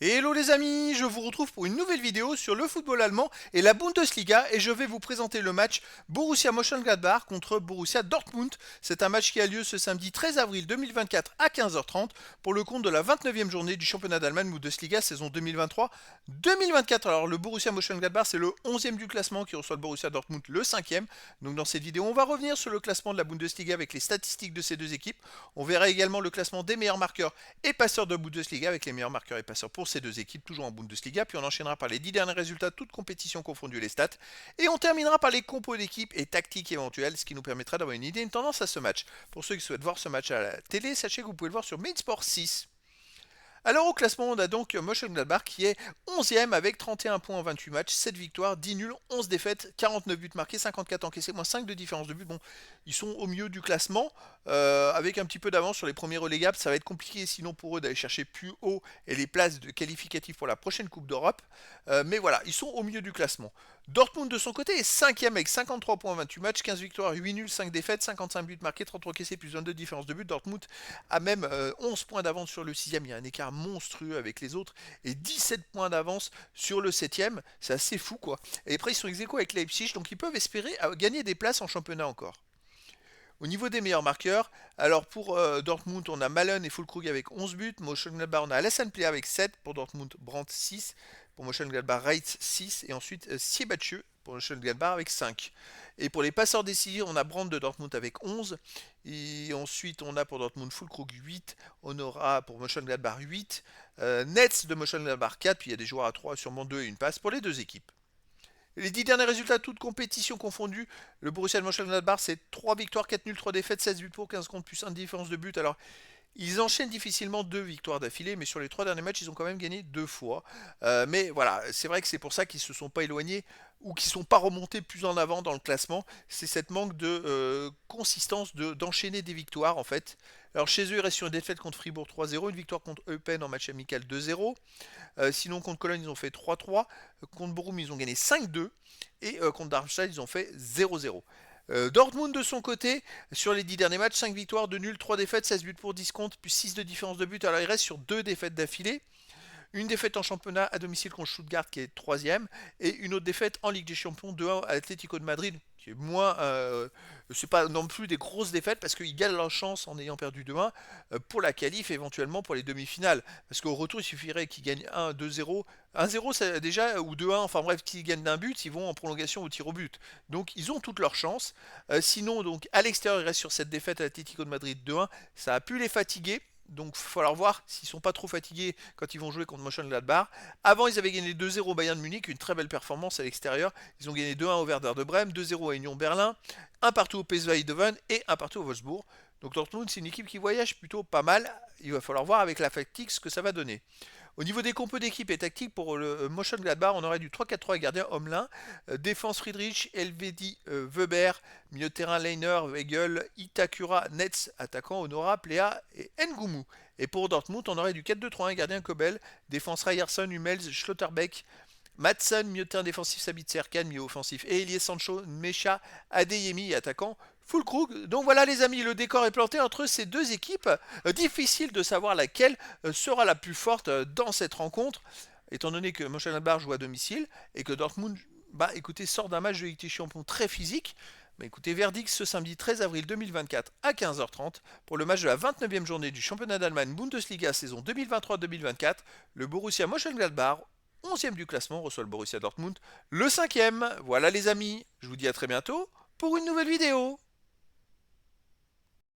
Hello les amis, je vous retrouve pour une nouvelle vidéo sur le football allemand et la Bundesliga et je vais vous présenter le match Borussia Mönchengladbach contre Borussia Dortmund. C'est un match qui a lieu ce samedi 13 avril 2024 à 15h30 pour le compte de la 29e journée du championnat d'Allemagne Bundesliga saison 2023-2024. Alors le Borussia Mönchengladbach c'est le 11e du classement qui reçoit le Borussia Dortmund le 5e. Donc dans cette vidéo on va revenir sur le classement de la Bundesliga avec les statistiques de ces deux équipes. On verra également le classement des meilleurs marqueurs et passeurs de Bundesliga avec les meilleurs marqueurs et passeurs pour ces deux équipes, toujours en Bundesliga. Puis on enchaînera par les 10 derniers résultats, toutes compétitions confondues, les stats. Et on terminera par les compos d'équipe et tactiques éventuelles, ce qui nous permettra d'avoir une idée, une tendance à ce match. Pour ceux qui souhaitent voir ce match à la télé, sachez que vous pouvez le voir sur Main Sport 6. Alors au classement, on a donc Mönchengladbach qui est 11e avec 31 points en 28 matchs, 7 victoires, 10 nuls, 11 défaites, 49 buts marqués, 54 encaissés, moins 5 de différence de but. Bon, ils sont au milieu du classement, avec un petit peu d'avance sur les premiers relégables. Ça va être compliqué sinon pour eux d'aller chercher plus haut et les places de qualificatives pour la prochaine Coupe d'Europe. Mais voilà, ils sont au milieu du classement. Dortmund de son côté est 5e avec 53 points en 28 matchs, 15 victoires, 8 nuls, 5 défaites, 55 buts marqués, 30 encaissés, plus 22 de différence de but. Dortmund a même 11 points d'avance sur le 6e, il y a un écart monstrueux avec les autres, et 17 points d'avance sur le 7e, c'est assez fou quoi. Et après ils sont ex-aequo avec Leipzig, donc ils peuvent espérer gagner des places en championnat encore. Au niveau des meilleurs marqueurs, alors pour Dortmund, on a Malen et Füllkrug avec 11 buts. Mönchengladbach, on a Alassane Plea avec 7. Pour Dortmund, Brandt 6. Pour Mönchengladbach, Reitz 6. Et ensuite Siebatcheux pour Mönchengladbach avec 5. Et pour les passeurs décisifs, on a Brandt de Dortmund avec 11. Et ensuite, on a pour Dortmund Füllkrug 8. On aura pour Mönchengladbach 8. Netz de Mönchengladbach 4. Puis il y a des joueurs à 3, sûrement 2 et une passe pour les deux équipes. Les 10 derniers résultats, toutes compétitions confondues, le Borussia Mönchengladbach, c'est 3 victoires, 4 nuls, 3 défaites, 16 buts pour, 15 contre, plus 1 de différence de but. Alors, ils enchaînent difficilement 2 victoires d'affilée, mais sur les 3 derniers matchs, ils ont quand même gagné 2 fois. Mais voilà, c'est vrai que c'est pour ça qu'ils ne se sont pas éloignés ou qu'ils ne sont pas remontés plus en avant dans le classement. C'est cette manque de consistance d'enchaîner des victoires, en fait. Alors, chez eux, ils restent sur une défaite contre Fribourg 3-0, une victoire contre Eupen en match amical 2-0. Sinon, contre Cologne, ils ont fait 3-3. Contre Bochum, ils ont gagné 5-2. Et contre Darmstadt, ils ont fait 0-0. Dortmund de son côté, sur les 10 derniers matchs, 5 victoires, 2 nuls, 3 défaites, 16 buts pour 10 comptes, plus 6 de différence de but. Alors il reste sur 2 défaites d'affilée. Une défaite en championnat à domicile contre Stuttgart qui est 3e. Et une autre défaite en Ligue des Champions 2-1 à Atlético de Madrid qui est moins. C'est pas non plus des grosses défaites parce qu'ils gagnent leur chance en ayant perdu 2-1 pour la qualif éventuellement pour les demi-finales. Parce qu'au retour, il suffirait qu'ils gagnent 1, 2-0. 1-0 déjà ou 2-1, enfin bref, qu'ils gagnent d'un but, ils vont en prolongation ou tir au but. Donc ils ont toutes leurs chances. Sinon, donc à l'extérieur, ils restent sur cette défaite à l'Atlético de Madrid 2-1. Ça a pu les fatiguer. Donc il va falloir voir s'ils sont pas trop fatigués quand ils vont jouer contre Mönchengladbach. Avant, ils avaient gagné 2-0 au Bayern de Munich, une très belle performance à l'extérieur. Ils ont gagné 2-1 au Werder de Brême, 2-0 à Union Berlin, un partout au PSV Eindhoven et un partout au Wolfsburg. Donc Dortmund, c'est une équipe qui voyage plutôt pas mal. Il va falloir voir avec la fatigue ce que ça va donner. Au niveau des compos d'équipe et tactique pour le Mönchengladbach, on aurait du 3-4-3 gardien Homelin, défense Friedrich, Elvedi, Weber, milieu de terrain Leiner, Weigel, Itakura, Netz, attaquant Honora, Plea et Ngumu. Et pour Dortmund, on aurait du 4-2-3-1 gardien Kobel, défense Ryerson, Hummels, Schlotterbeck, Madsen, milieu de terrain défensif Sabitzer, Kahn, milieu offensif et Elie Sancho, Mecha, Adeyemi, attaquant Füllkrug. Donc voilà les amis, le décor est planté entre ces deux équipes. Difficile de savoir laquelle sera la plus forte dans cette rencontre, étant donné que Mönchengladbach joue à domicile et que Dortmund, écoutez, sort d'un match de Ligue des Champions très physique. Écoutez, verdict ce samedi 13 avril 2024 à 15h30 pour le match de la 29e journée du championnat d'Allemagne Bundesliga saison 2023-2024. Le Borussia Mönchengladbach 11e du classement reçoit le Borussia Dortmund, le 5e. Voilà les amis, je vous dis à très bientôt pour une nouvelle vidéo.